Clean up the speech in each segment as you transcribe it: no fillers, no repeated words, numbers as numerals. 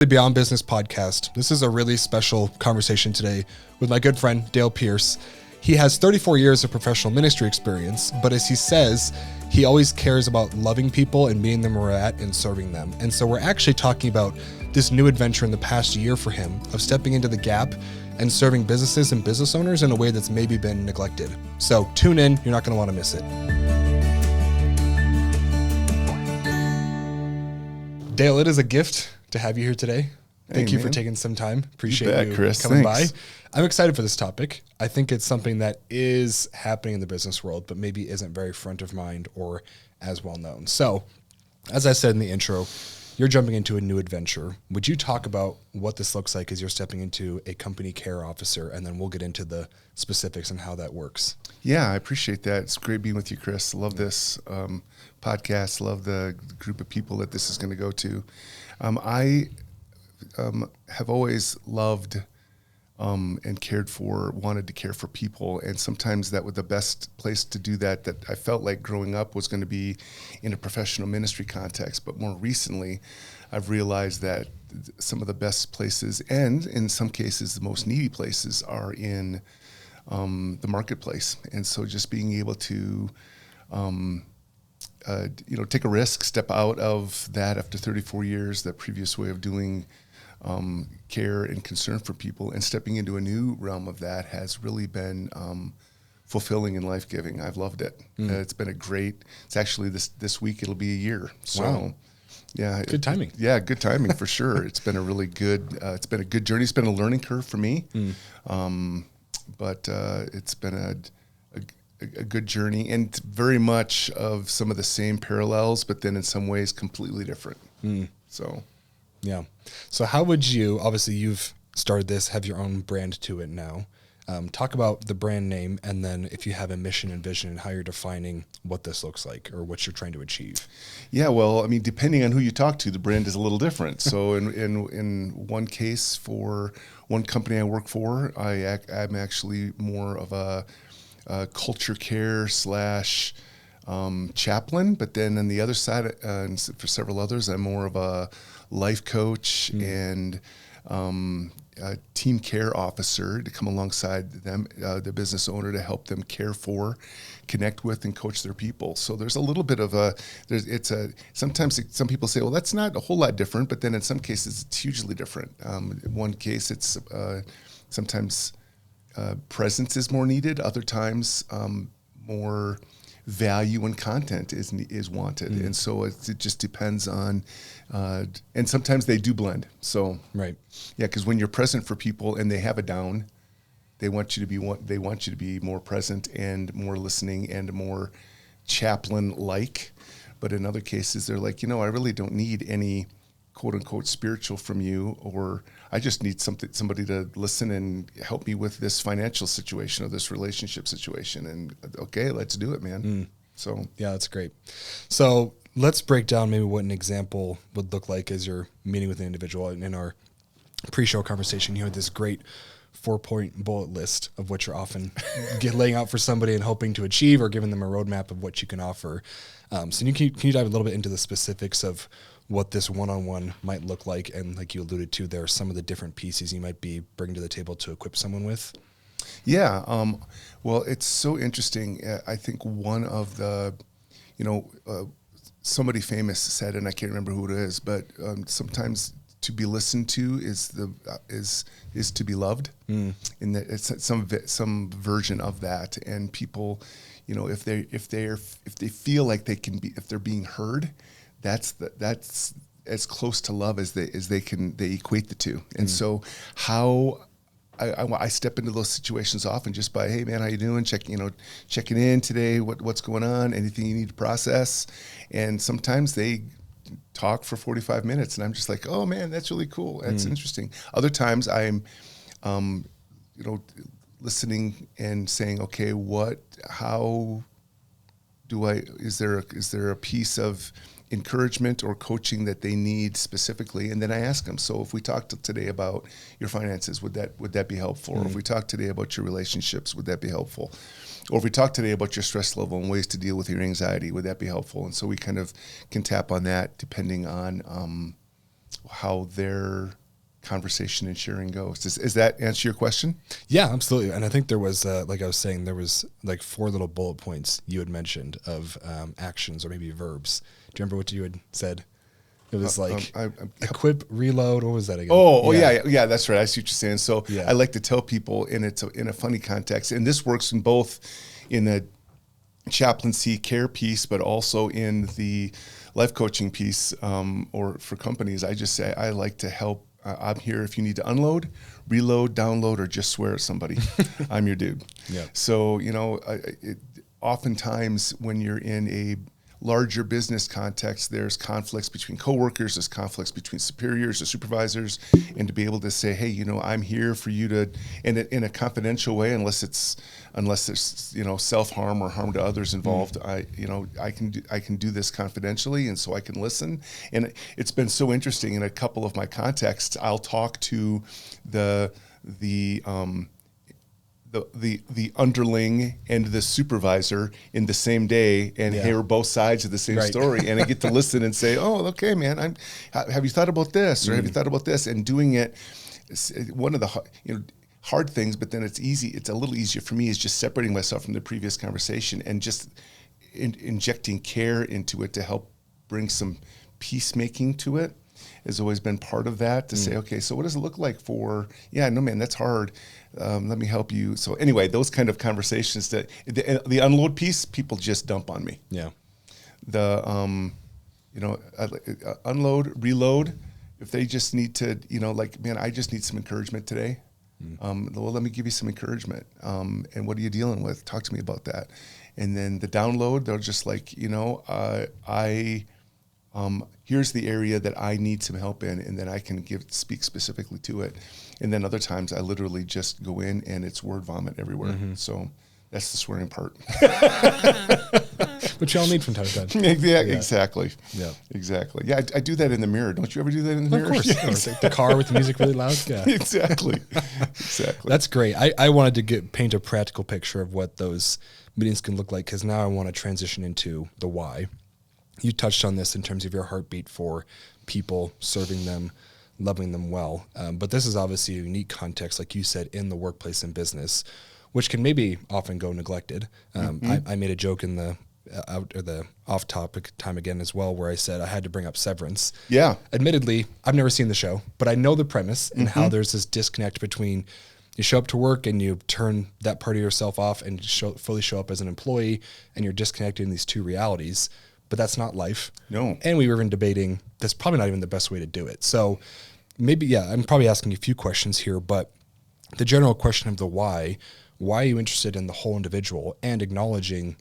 The Beyond Business podcast. This is a really special conversation today with my good friend, Dale Pierce. He has 34 years of professional ministry experience, but as he says, he always cares about loving people and meeting them where they're at and serving them. And so we're actually talking about this new adventure in the past year for him of stepping into the gap and serving businesses and business owners in a way that's maybe been neglected. So tune in, you're not going to want to miss it. Dale, it is a gift to have you here today. Thank you for taking some time. Appreciate you Chris. coming Thanks. by. I'm excited for this topic. I think it's something that is happening in the business world, but maybe isn't very front of mind or as well known. So, as I said in the intro, you're jumping into a new adventure. Would you talk about what this looks like as you're stepping into a company care officer, and then we'll get into the specifics and how that works? Yeah, I appreciate that. It's great being with you, Chris. Love this podcast. Love the group of people that this is going to go to. I have always loved and wanted to care for people. And sometimes that was the best place to do that I felt like growing up was going to be in a professional ministry context. But more recently, I've realized that some of the best places, and in some cases, the most needy places, are in the marketplace. And so just being able to, take a risk, step out of that after 34 years, that previous way of doing care and concern for people, and stepping into a new realm of that has really been fulfilling and life-giving. I've loved it. It's been it's actually this week, it'll be a year. So, wow. Yeah. Good timing. Good timing for sure. It's been a really good, it's been a good journey. It's been a learning curve for me. But it's been a good journey, and very much of some of the same parallels, but then in some ways completely different. So, yeah. So how would you, obviously you've started this, have your own brand to it now. Talk about the brand name, and then if you have a mission and vision and how you're defining what this looks like or what you're trying to achieve. Yeah, well, I mean, depending on who you talk to, the brand is a little different. So in one case, for one company I work for, I'm actually more of a culture care / chaplain, but then on the other side, and for several others, I'm more of a life coach and a team care officer to come alongside them, the business owner, to help them care for, connect with, and coach their people. So there's a little bit of sometimes some people say, well, that's not a whole lot different, but then in some cases it's hugely different. In one case, it's sometimes presence is more needed. Other times, more value and content is wanted. And so it just depends on, and sometimes they do blend. So, right. Yeah. Cause when you're present for people and they have a down, they want you to be more present and more listening and more chaplain-like. But in other cases, they're like, I really don't need any quote unquote spiritual from you, or I just need somebody to listen and help me with this financial situation or this relationship situation. And okay, let's do it, man. So yeah, that's great. So let's break down maybe what an example would look like as you're meeting with an individual. And in our pre-show conversation, you had this great 4-point bullet list of what you're often laying out for somebody and hoping to achieve, or giving them a roadmap of what you can offer. So can you dive a little bit into the specifics of what this one-on-one might look like, and like you alluded to, there are some of the different pieces you might be bringing to the table to equip someone with? Yeah, well, it's so interesting. I think one of the, somebody famous said, and I can't remember who it is, but sometimes to be listened to is to be loved, and that it's some version of that. And people, if they feel like if they're being heard, that's as close to love as they equate the two. And so how I step into those situations often just by, hey man, how you doing? Checking in today. What's going on? Anything you need to process? And sometimes they talk for 45 minutes, and I'm just like, oh man, that's really cool. That's interesting. Other times I'm, listening and saying, okay, is there a piece of encouragement or coaching that they need specifically? And then I ask them, so if we talked today about your finances, would that be helpful? Or if we talked today about your relationships, would that be helpful? Or if we talk today about your stress level and ways to deal with your anxiety, would that be helpful? And so we kind of can tap on that depending on how their conversation and sharing goes. Does that answer your question? Yeah, absolutely. And I think there was, like I was saying, there was like 4 little bullet points you had mentioned of actions or maybe verbs. Do you remember what you had said? It was like equip, reload. What was that again? Yeah, that's right. I see what you're saying. So Yeah. I like to tell people, and it's in a funny context, and this works in both in the chaplaincy care piece, but also in the life coaching piece, or for companies. I just say I like to help. I'm here if you need to unload, reload, download, or just swear at somebody. I'm your dude. Yeah. So, oftentimes when you're in a larger business context, there's conflicts between coworkers, there's conflicts between superiors or supervisors, and to be able to say, hey, I'm here for you to, in a confidential way, unless there's self-harm or harm to others involved, I can do this confidentially, and so I can listen. And it's been so interesting in a couple of my contexts. I'll talk to the underling and the supervisor in the same day and hear both sides of the same story, and I get to listen and say, oh, okay, man, have you thought about this, or have you thought about this? And doing it, one of the hard things, but then it's a little easier for me, is just separating myself from the previous conversation and just injecting care into it to help bring some peacemaking to it. Has always been part of that, to say, okay, so what does it look like for, no, man, that's hard. Let me help you. So anyway, those kind of conversations, that the unload piece, people just dump on me. Yeah. The, unload, reload, if they just need to, man, I just need some encouragement today. Well, let me give you some encouragement. And what are you dealing with? Talk to me about that. And then the download, they're just like, here's the area that I need some help in, and then I can speak specifically to it. And then other times I literally just go in and it's word vomit everywhere. So that's the swearing part. Which y'all need from time to time. Exactly. Yeah. Exactly. Yeah, I do that in the mirror. Don't you ever do that in the mirror? Of course. Yeah, Exactly. The car with the music really loud. Yeah. Exactly. That's great. I wanted to paint a practical picture of what those meetings can look like, because now I want to transition into the why. You touched on this in terms of your heartbeat for people, serving them, loving them well. But this is obviously a unique context, like you said, in the workplace and business, which can maybe often go neglected. I made a joke in the off-topic time again as well, where I said I had to bring up Severance. Yeah. Admittedly, I've never seen the show, but I know the premise and how there's this disconnect between you show up to work and you turn that part of yourself off and fully show up as an employee, and you're disconnected in these two realities. But that's not life. No. And we were even debating that's probably not even the best way to do it. So maybe, I'm probably asking a few questions here, but the general question of the why are you interested in the whole individual, and acknowledging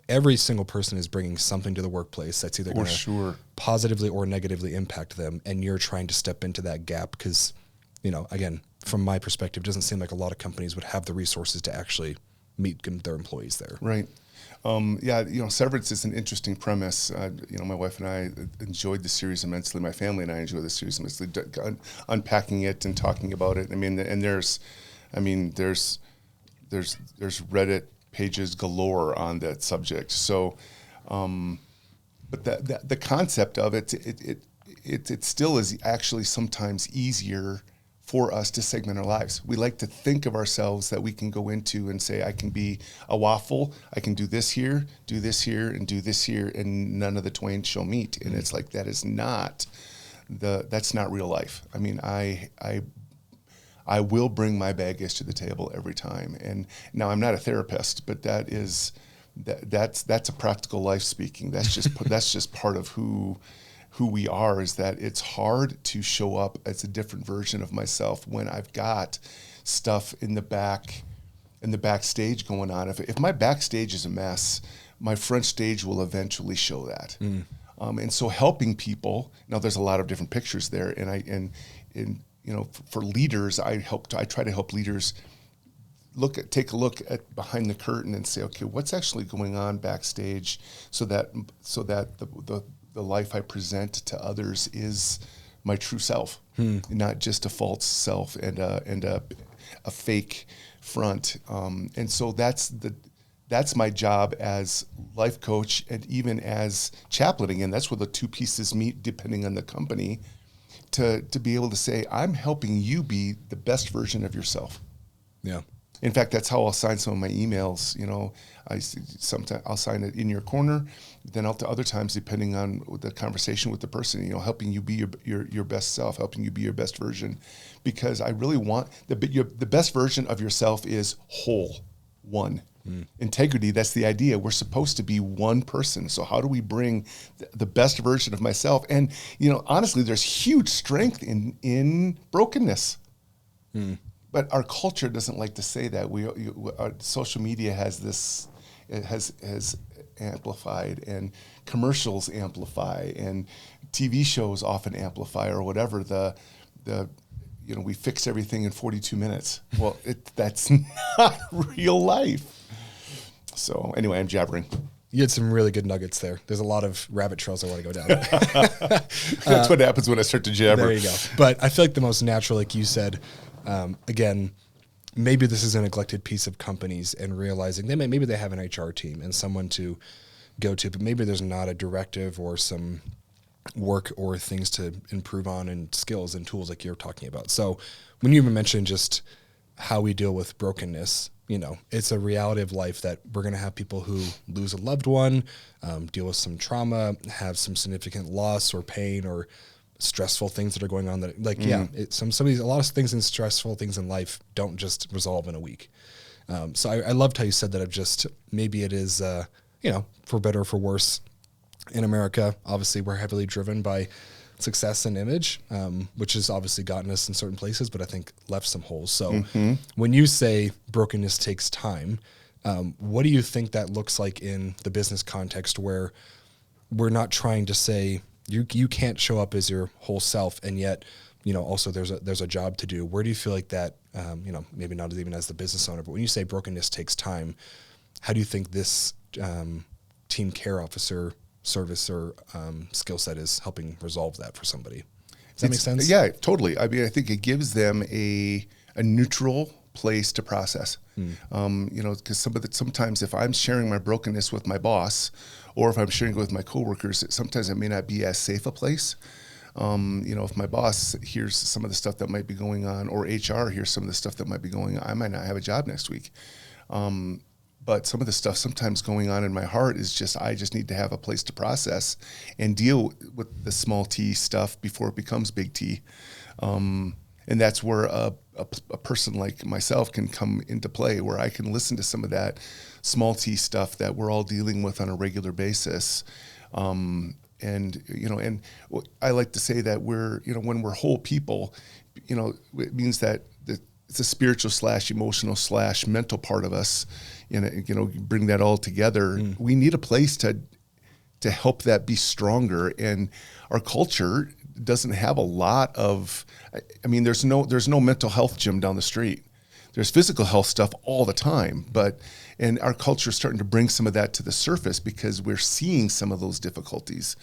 every single person is bringing something to the workplace that's either going to positively or negatively impact them, and you're trying to step into that gap because, again, from my perspective, it doesn't seem like a lot of companies would have the resources to actually meet their employees there. Right. Severance is an interesting premise. My wife and I enjoyed the series immensely. My family and I enjoyed the series immensely, unpacking it and talking about it. There's Reddit pages galore on that subject. So, but the concept of it still is actually sometimes easier for us to segment our lives. We like to think of ourselves that we can go into and say, I can be a waffle, I can do this here, and do this here, and none of the twain shall meet. And it's like, that's not real life. I will bring my baggage to the table every time. And now I'm not a therapist, but that's a practical life speaking. That's just part of who we are, is that it's hard to show up as a different version of myself when I've got stuff in the backstage going on. If my backstage is a mess, my front stage will eventually show that. And so helping people, now there's a lot of different pictures there, and for leaders, I try to help leaders take a look at behind the curtain and say, okay, what's actually going on backstage, so that the life I present to others is my true self, not just a false self and a fake front. And so that's my job as life coach, and even as chaplain. Again, that's where the two pieces meet, depending on the company, to be able to say, I'm helping you be the best version of yourself. Yeah. In fact, that's how I'll sign some of my emails. Sometimes I'll sign it in your corner. Then other times, depending on the conversation with the person, helping you be your best self, helping you be your best version, because I really want the best version of yourself is whole, one. Integrity, that's the idea. We're supposed to be one person. So how do we bring the best version of myself? And, honestly, there's huge strength in brokenness. But our culture doesn't like to say that. Our social media has this, it has amplified, and commercials amplify, and TV shows often amplify, or whatever we fix everything in 42 minutes. Well, that's not real life. So anyway, I'm jabbering. You had some really good nuggets there. There's a lot of rabbit trails I want to go down. That's what happens when I start to jabber. There you go. But I feel like the most natural, like you said, again, maybe this is a neglected piece of companies, and realizing maybe they have an HR team and someone to go to, but maybe there's not a directive or some work or things to improve on, and skills and tools like you're talking about. So when you even mentioned just how we deal with brokenness, it's a reality of life that we're going to have people who lose a loved one, deal with some trauma, have some significant loss or pain or stressful things that are going on that, a lot of things and stressful things in life don't just resolve in a week. So I loved how you said that, of just, maybe it is, for better or for worse. In America, obviously, we're heavily driven by success and image, which has obviously gotten us in certain places, but I think left some holes. So when you say brokenness takes time, what do you think that looks like in the business context, where we're not trying to say you can't show up as your whole self, and yet, also there's a job to do? Where do you feel like that, maybe not even as the business owner, but when you say brokenness takes time, how do you think this team care officer service or skill set is helping resolve that for somebody? Does that make sense? Yeah, totally. I mean, I think it gives them a neutral place to process. Because sometimes if I'm sharing my brokenness with my boss, or if I'm sharing it with my coworkers, sometimes it may not be as safe a place. If my boss hears some of the stuff that might be going on, or HR hears some of the stuff that might be going on, I might not have a job next week. But some of the stuff sometimes going on in my heart is I just need to have a place to process and deal with the small T stuff before it becomes big T. And that's where a person like myself can come into play, where I can listen to some of that small T stuff that we're all dealing with on a regular basis. And I like to say that when we're whole people, it means that it's a spiritual / emotional / mental part of us. Bring that all together. We need a place to help that be stronger. And our culture doesn't have a lot of, there's no mental health gym down the street. There's physical health stuff all the time, and our culture is starting to bring some of that to the surface because we're seeing some of those difficulties.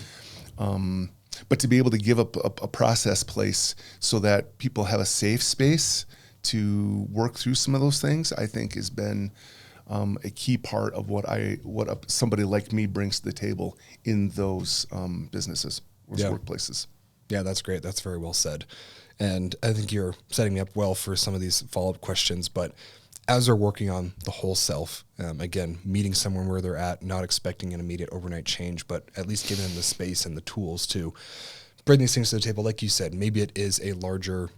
But to be able to give up a process place so that people have a safe space to work through some of those things, I think has been a key part of what somebody like me brings to the table in those businesses, those workplaces. Yeah, that's great. That's very well said. And I think you're setting me up well for some of these follow-up questions. But as we're working on the whole self, again, meeting someone where they're at, not expecting an immediate overnight change, but at least giving them the space and the tools to bring these things to the table. Like you said, maybe it is a larger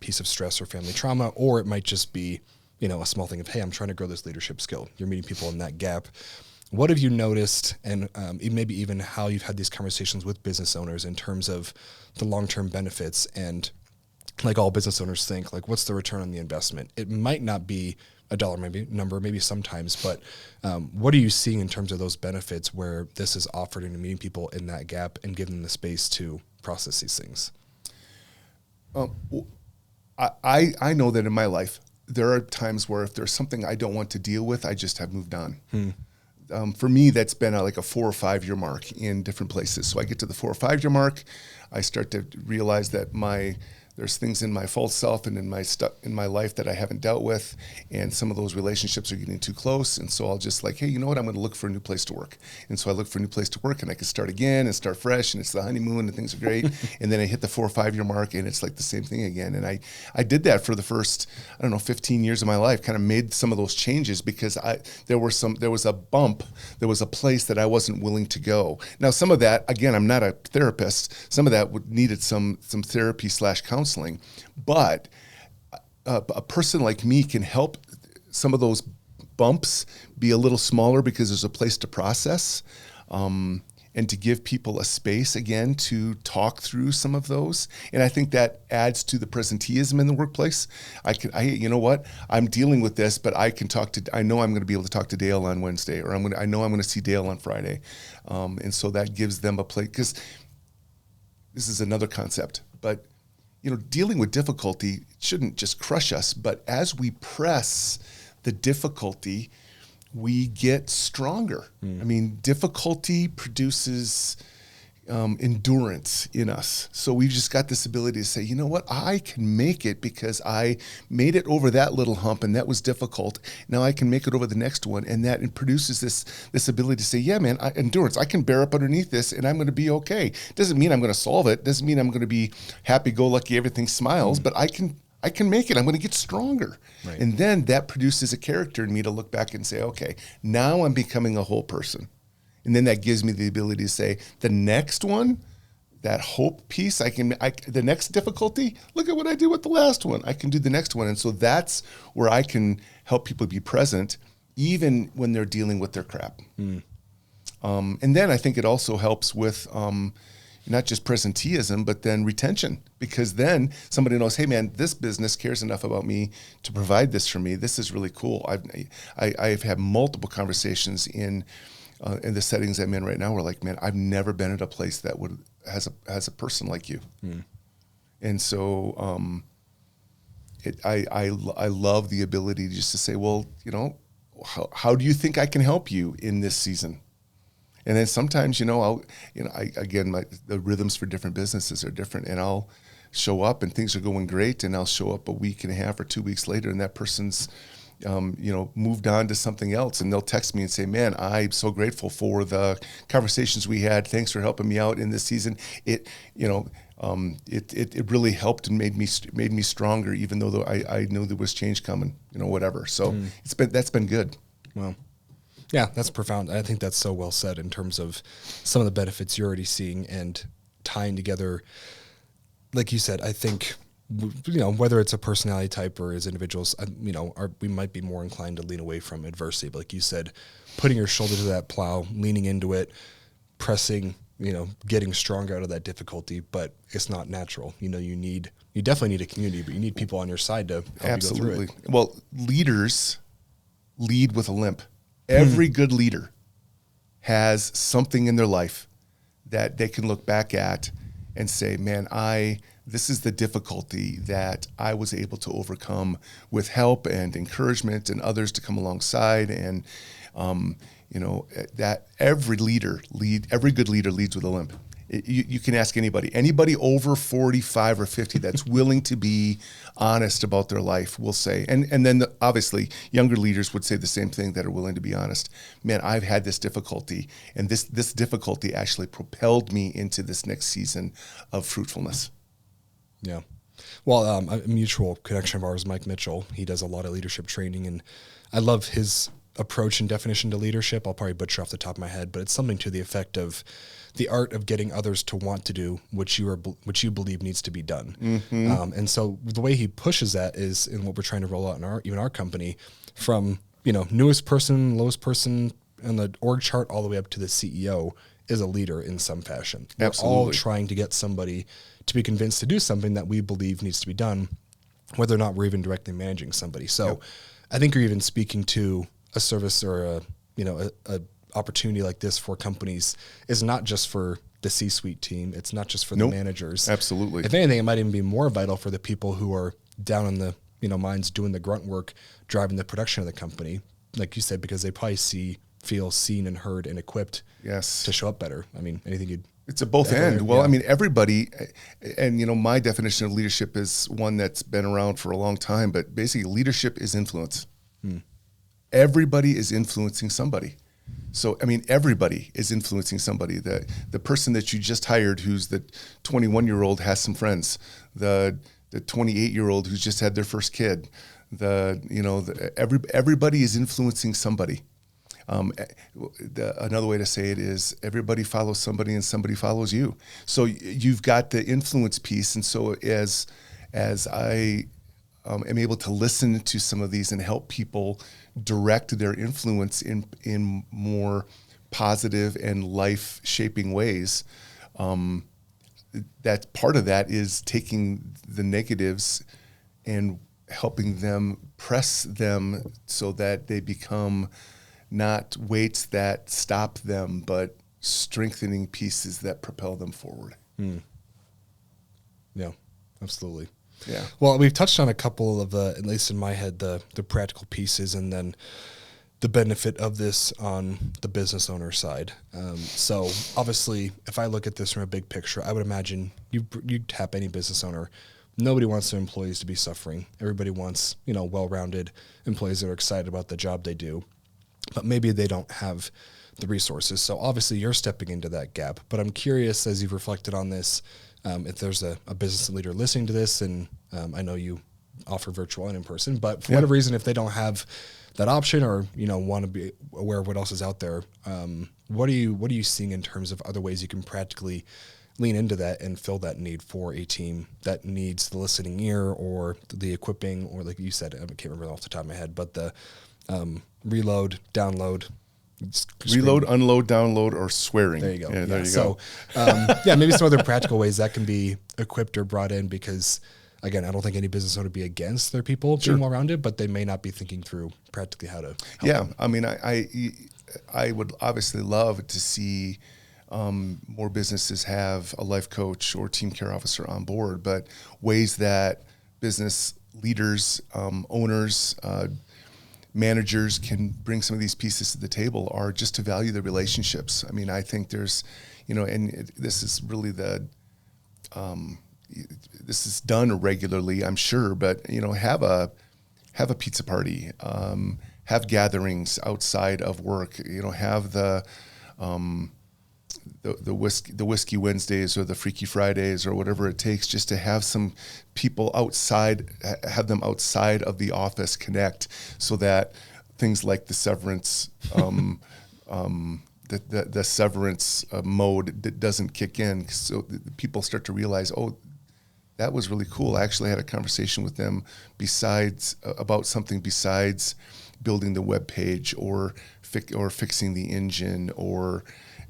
piece of stress or family trauma, or it might just be, a small thing of, hey, I'm trying to grow this leadership skill. You're meeting people in that gap. What have you noticed, and maybe even how you've had these conversations with business owners in terms of the long-term benefits? And like all business owners think, like, what's the return on the investment? It might not be a dollar number, maybe sometimes, but what are you seeing in terms of those benefits where this is offered and meeting people in that gap and giving them the space to process these things? I know that in my life, there are times where if there's something I don't want to deal with, I just have moved on. For me, that's been like a 4 or 5 year mark in different places. So I get to the 4 or 5 year mark, I start to realize that there's things in my false self and in my life that I haven't dealt with, and some of those relationships are getting too close. And so I'll just like, hey, you know what? I'm going to look for a new place to work. And so I look for a new place to work, and I can start again and start fresh, and it's the honeymoon and things are great. And then I hit the 4 or 5 year mark, and it's like the same thing again. And I did that for the first, 15 years of my life. Kind of made some of those changes because there was a bump, there was a place that I wasn't willing to go. Now, some of that, again, I'm not a therapist. Some of that needed some therapy / counseling, but a person like me can help some of those bumps be a little smaller because there's a place to process, and to give people a space again to talk through some of those. And I think that adds to the presenteeism in the workplace. You know what? I'm dealing with this, but I know I'm going to be able to talk to Dale on Wednesday, or I know I'm going to see Dale on Friday. And so that gives them a place, because this is another concept, but dealing with difficulty shouldn't just crush us, but as we press the difficulty, we get stronger. I mean, difficulty produces endurance in us. So we've just got this ability to say, you know what, I can make it because I made it over that little hump and that was difficult. Now I can make it over the next one. And that it produces this ability to say, yeah, man, endurance, I can bear up underneath this and I'm going to be okay. Doesn't mean I'm going to solve it. Doesn't mean I'm going to be happy-go-lucky, everything smiles, but I can make it. I'm going to get stronger. Right. And then that produces a character in me to look back and say, okay, now I'm becoming a whole person. And then that gives me the ability to say, the next one, that hope piece, the next difficulty, look at what I did with the last one. I can do the next one. And so that's where I can help people be present, even when they're dealing with their crap. And then I think it also helps with not just presenteeism, but then retention, because then somebody knows, hey man, this business cares enough about me to provide this for me. This is really cool. I've had multiple conversations in the settings I'm in right now, we're like, man, I've never been at a place that has a person like you. And so I love the ability just to say, well, how do you think I can help you in this season? And then sometimes, the rhythms for different businesses are different, and I'll show up and things are going great, and I'll show up a week and a half or 2 weeks later, and that person's moved on to something else, and they'll text me and say, man, I'm so grateful for the conversations we had. Thanks for helping me out in this season. It really helped and made me stronger, even though I knew there was change coming, whatever. So that's been good. Well, yeah, that's profound. I think that's so well said in terms of some of the benefits you're already seeing and tying together. Like you said, I think, whether it's a personality type or as individuals, we might be more inclined to lean away from adversity. But like you said, putting your shoulder to that plow, leaning into it, pressing, getting stronger out of that difficulty, but it's not natural. You definitely need a community, but you need people on your side to help you go through it. Well, leaders lead with a limp. Every good leader has something in their life that they can look back at and say, man, this is the difficulty that I was able to overcome with help and encouragement and others to come alongside. And, that every good leader leads with a limp. You can ask anybody over 45 or 50 that's willing to be honest about their life will say, and then obviously younger leaders would say the same thing, that are willing to be honest. Man, I've had this difficulty, and this difficulty actually propelled me into this next season of fruitfulness. Yeah. Well, a mutual connection of ours, Mike Mitchell, he does a lot of leadership training, and I love his approach and definition to leadership. I'll probably butcher off the top of my head, but it's something to the effect of the art of getting others to want to do what you believe needs to be done. And so the way he pushes that is in what we're trying to roll out in our company, from newest person, lowest person on the org chart, all the way up to the CEO is a leader in some fashion. Absolutely. We're all trying to get somebody to be convinced to do something that we believe needs to be done, whether or not we're even directly managing somebody. So I think you're even speaking to a service or a opportunity like this for companies is not just for the C-suite team. It's not just for the managers. Absolutely. If anything, it might even be more vital for the people who are down in the mines doing the grunt work, driving the production of the company, like you said, because they probably feel seen and heard and equipped to show up better. I mean, anything you'd It's a both Yeah, end. Well, yeah. I mean, everybody, and my definition of leadership is one that's been around for a long time, but basically leadership is influence. Everybody is influencing somebody. So, I mean, everybody is influencing somebody. The person that you just hired, who's the 21-year-old, has some friends. The 28-year-old who's just had their first kid. Everybody is influencing somebody. Another way to say it is everybody follows somebody and somebody follows you. So you've got the influence piece. And so as I am able to listen to some of these and help people direct their influence in more positive and life shaping ways, that part of that is taking the negatives and helping them press them so that they become not weights that stop them, but strengthening pieces that propel them forward. Yeah, absolutely. Yeah. Well, we've touched on a couple of, at least in my head, the practical pieces, and then the benefit of this on the business owner side. So obviously, if I look at this from a big picture, I would imagine you tap any business owner. Nobody wants their employees to be suffering. Everybody wants, well-rounded employees that are excited about the job they do, but maybe they don't have the resources. So obviously you're stepping into that gap, but I'm curious, as you've reflected on this, if there's a business leader listening to this, and I know you offer virtual and in person, but for whatever reason, if they don't have that option or, want to be aware of what else is out there, what are you seeing in terms of other ways you can practically lean into that and fill that need for a team that needs the listening ear or the equipping, or like you said, I can't remember off the top of my head, but the reload, download, Reload, unload, download, or swearing. There you go. Yeah, there you so, go. maybe some other practical ways that can be equipped or brought in, because again, I don't think any business owner would be against their people being well-rounded, but they may not be thinking through practically how to help them. I mean, I would obviously love to see more businesses have a life coach or team care officer on board, but ways that business leaders, owners, managers can bring some of these pieces to the table are just to value the relationships. I mean, I think there's, this is really this is done regularly, I'm sure, but have a pizza party, have gatherings outside of work, have the whiskey Wednesdays or the Freaky Fridays or whatever it takes, just to have some people outside, have them outside of the office connect, so that things like the severance, the severance mode doesn't kick in. So people start to realize, oh, that was really cool. I actually had a conversation with them about something besides building the web page or fixing the engine or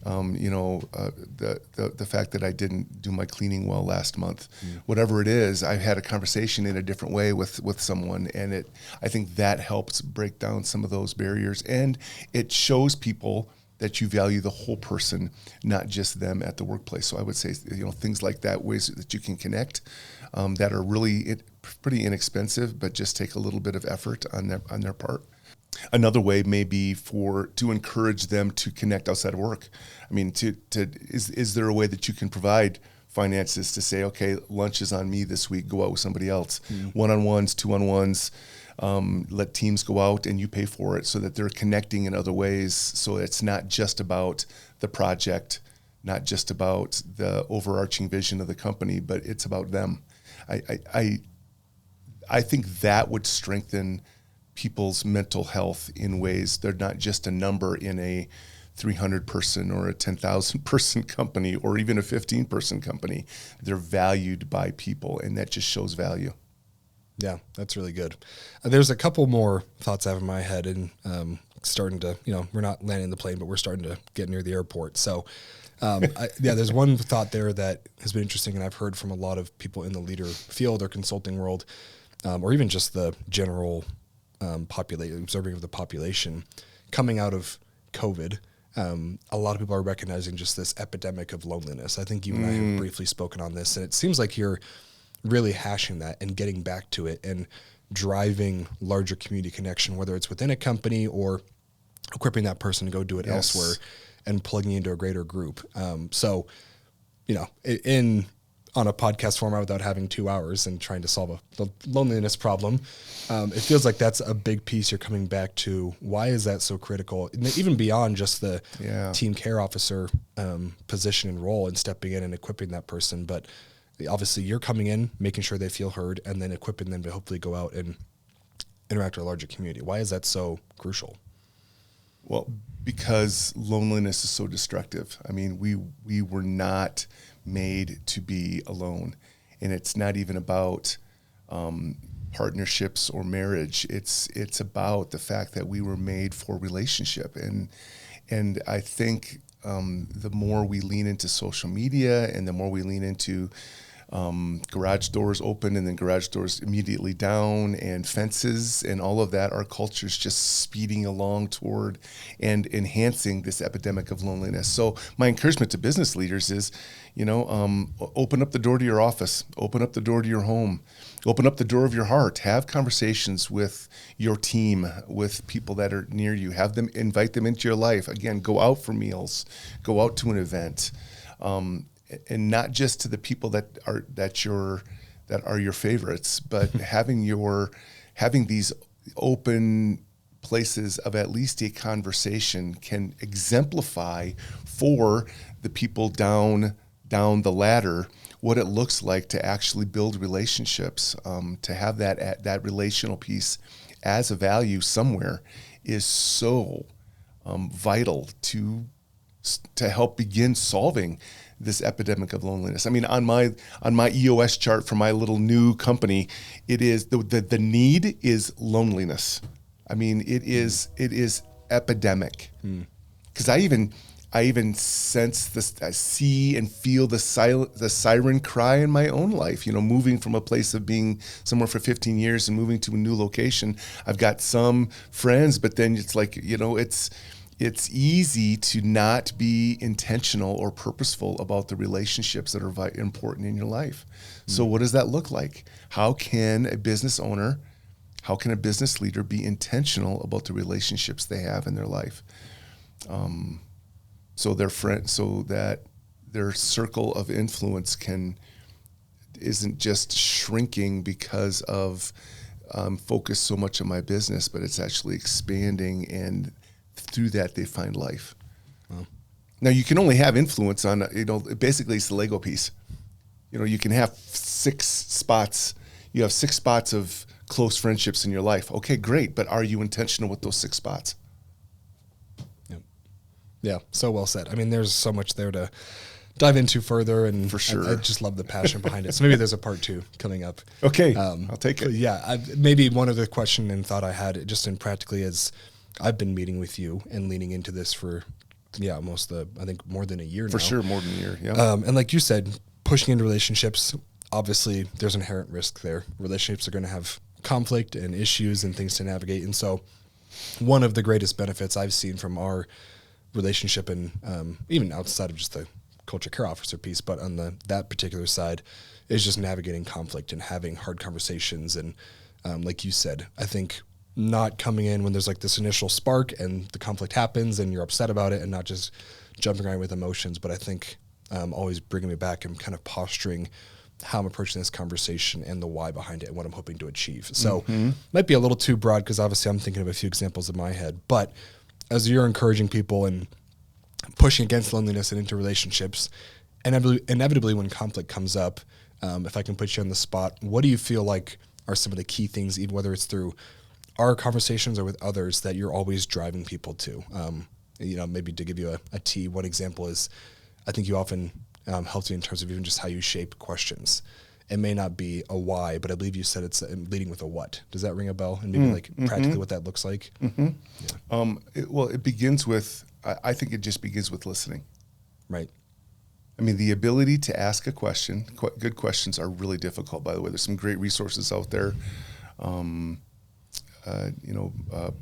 the fact that I didn't do my cleaning well last month. Whatever it is, I had a conversation in a different way with someone, and I think that helps break down some of those barriers, and it shows people that you value the whole person, not just them at the workplace. So I would say, things like that, ways that you can connect, that are really pretty inexpensive, but just take a little bit of effort on their part. Another way may be to encourage them to connect outside of work. I mean, is there a way that you can provide finances to say, okay, lunch is on me this week, go out with somebody else, one-on-ones, two-on-ones, let teams go out and you pay for it, so that they're connecting in other ways. So it's not just about the project, not just about the overarching vision of the company, but it's about them. I think that would strengthen people's mental health in ways. They're not just a number in a 300 person or a 10,000 person company or even a 15 person company. They're valued by people, and that just shows value. Yeah, that's really good. There's a couple more thoughts I have in my head, and starting to, we're not landing the plane, but we're starting to get near the airport. So there's one thought there that has been interesting, and I've heard from a lot of people in the leader field or consulting world, or even just the general observing of the population coming out of COVID. A lot of people are recognizing just this epidemic of loneliness. I think you and I have briefly spoken on this, and it seems like you're really hashing that and getting back to it and driving larger community connection, whether it's within a company or equipping that person to go do it elsewhere and plugging into a greater group. So in on a podcast format without having 2 hours and trying to solve the loneliness problem. It feels like that's a big piece you're coming back to. Why is that so critical? And even beyond just the team care officer position and role and stepping in and equipping that person. But obviously you're coming in, making sure they feel heard, and then equipping them to hopefully go out and interact with a larger community. Why is that so crucial? Well, because loneliness is so destructive. I mean, we were not made to be alone, and it's not even about partnerships or marriage. It's about the fact that we were made for relationship, and I think the more we lean into social media and the more we lean into garage doors open and then garage doors immediately down and fences and all of that, our culture's just speeding along toward and enhancing this epidemic of loneliness. So my encouragement to business leaders is, open up the door to your office, open up the door to your home, open up the door of your heart, have conversations with your team, with people that are near you, invite them into your life. Again, go out for meals, go out to an event. And not just to the people that are your favorites, but having these open places of at least a conversation can exemplify for the people down the ladder what it looks like to actually build relationships. To have that relational piece as a value somewhere is so vital to help begin solving this epidemic of loneliness. I mean, on my EOS chart for my little new company, it is the need is loneliness. I mean, it is epidemic. Because I even sense this, I see and feel the siren cry in my own life. Moving from a place of being somewhere for 15 years and moving to a new location. I've got some friends, but then it's like, it's easy to not be intentional or purposeful about the relationships that are important in your life. So what does that look like? How can a business owner, how can a business leader be intentional about the relationships they have in their life? So that their circle of influence isn't just shrinking because of focus so much on my business, but it's actually expanding, and through that they find life. Wow. Now you can only have influence on, basically it's the Lego piece. You can have 6 spots. You have 6 spots of close friendships in your life. Okay, great. But are you intentional with those 6 spots? Yep. Yeah. So well said. I mean, there's so much there to dive into further, and for sure. I just love the passion behind it. So maybe there's a part 2 coming up. Okay. I'll take it. Yeah. Maybe one other question and thought I had just in practically is, I've been meeting with you and leaning into this for, almost I think more than a year now. For sure, more than a year, yeah. And like you said, pushing into relationships, obviously there's inherent risk there. Relationships are going to have conflict and issues and things to navigate. And so one of the greatest benefits I've seen from our relationship, and even outside of just the culture care officer piece, but on that particular side, is just navigating conflict and having hard conversations. And like you said, I think not coming in when there's like this initial spark and the conflict happens and you're upset about it, and not just jumping around with emotions, but I think always bringing me back and kind of posturing how I'm approaching this conversation and the why behind it and what I'm hoping to achieve. So might be a little too broad, because obviously I'm thinking of a few examples in my head, but as you're encouraging people and pushing against loneliness and into relationships, inevitably when conflict comes up, if I can put you on the spot, what do you feel like are some of the key things, even whether it's through our conversations or with others, that you're always driving people to? Maybe to give you a T, one example is, I think you often helps you in terms of even just how you shape questions. It may not be a why, but I believe you said it's leading with a what. Does that ring a bell? And maybe practically what that looks like? Yeah. It begins with, I think it just begins with listening. Right. I mean, the ability to ask a question, good questions are really difficult, by the way. There's some great resources out there. A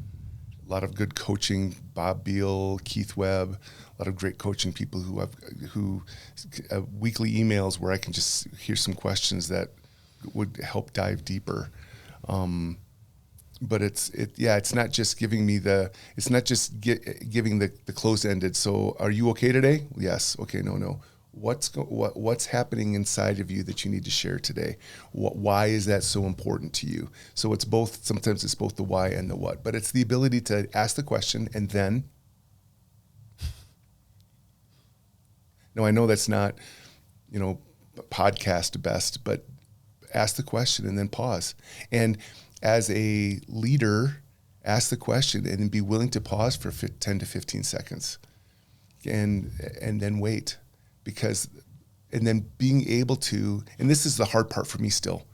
lot of good coaching, Bob Beal, Keith Webb, a lot of great coaching people who have weekly emails where I can just hear some questions that would help dive deeper. But it's not just giving me giving the close-ended. So are you okay today? Yes. Okay. No. What's happening inside of you that you need to share today? Why is that so important to you? So it's both. Sometimes it's both the why and the what, but it's the ability to ask the question and then. No, I know that's not, podcast best, but ask the question and then pause. And as a leader, ask the question and then be willing to pause for 10 to 15 seconds, and then wait. And then being able to, and this is the hard part for me still,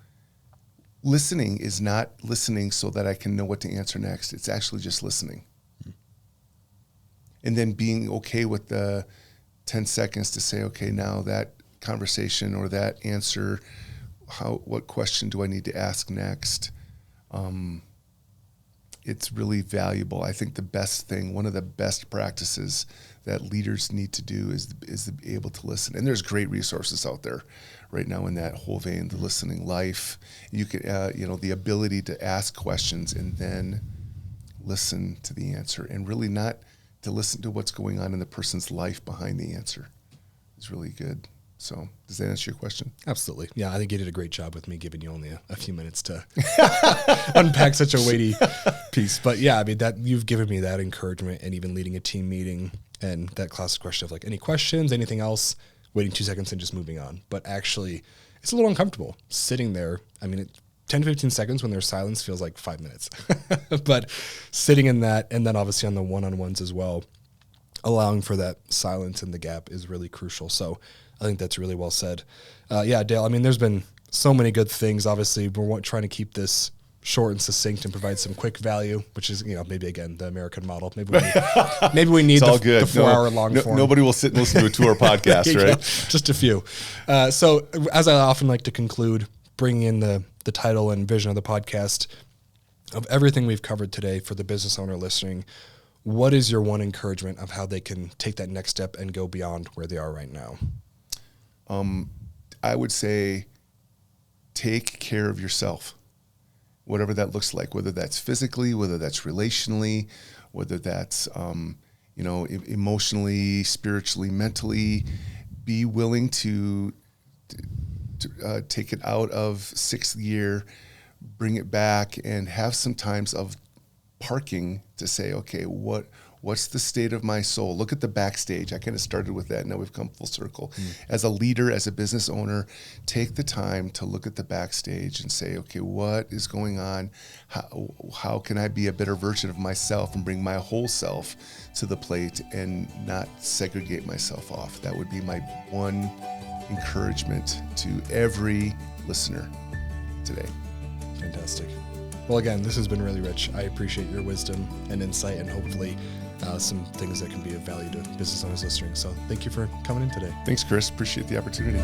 listening is not listening so that I can know what to answer next. It's actually just listening. And then being okay with the 10 seconds to say, okay, now that conversation or that answer, what question do I need to ask next? It's really valuable. I think one of the best practices that leaders need to do is to be able to listen. And there's great resources out there right now in that whole vein, the listening life. You can, the ability to ask questions and then listen to the answer, and really not to listen to what's going on in the person's life behind the answer is really good. So does that answer your question? Absolutely. Yeah, I think you did a great job with me giving you only a few minutes to unpack such a weighty piece. But yeah, I mean, that you've given me that encouragement, and even leading a team meeting and that classic question of like, any questions, anything else, waiting 2 seconds and just moving on. But actually, it's a little uncomfortable sitting there. I mean, 10 to 15 seconds when there's silence feels like 5 minutes. But sitting in that, and then obviously on the one-on-ones as well, allowing for that silence in the gap is really crucial. So I think that's really well said. Yeah, Dale, I mean, there's been so many good things. Obviously, we're trying to keep this short and succinct and provide some quick value, which is, maybe, again, the American model. Maybe we need the 4-hour long form. Nobody will sit and listen to a 2-hour podcast, right? Just a few. So as I often like to conclude, bringing in the title and vision of the podcast, of everything we've covered today for the business owner listening, what is your one encouragement of how they can take that next step and go beyond where they are right now? I would say take care of yourself, whatever that looks like, whether that's physically, whether that's relationally, whether that's, emotionally, spiritually, mentally. Be willing to take it out of 6th gear, bring it back, and have some times of parking to say, okay, what's the state of my soul? Look at the backstage. I kind of started with that. Now we've come full circle. As a leader, as a business owner, take the time to look at the backstage and say, okay, what is going on? How can I be a better version of myself and bring my whole self to the plate and not segregate myself off? That would be my one encouragement to every listener today. Fantastic. Well, again, this has been really rich. I appreciate your wisdom and insight, and hopefully some things that can be of value to business owners listening. So thank you for coming in today. Thanks, Chris. Appreciate the opportunity.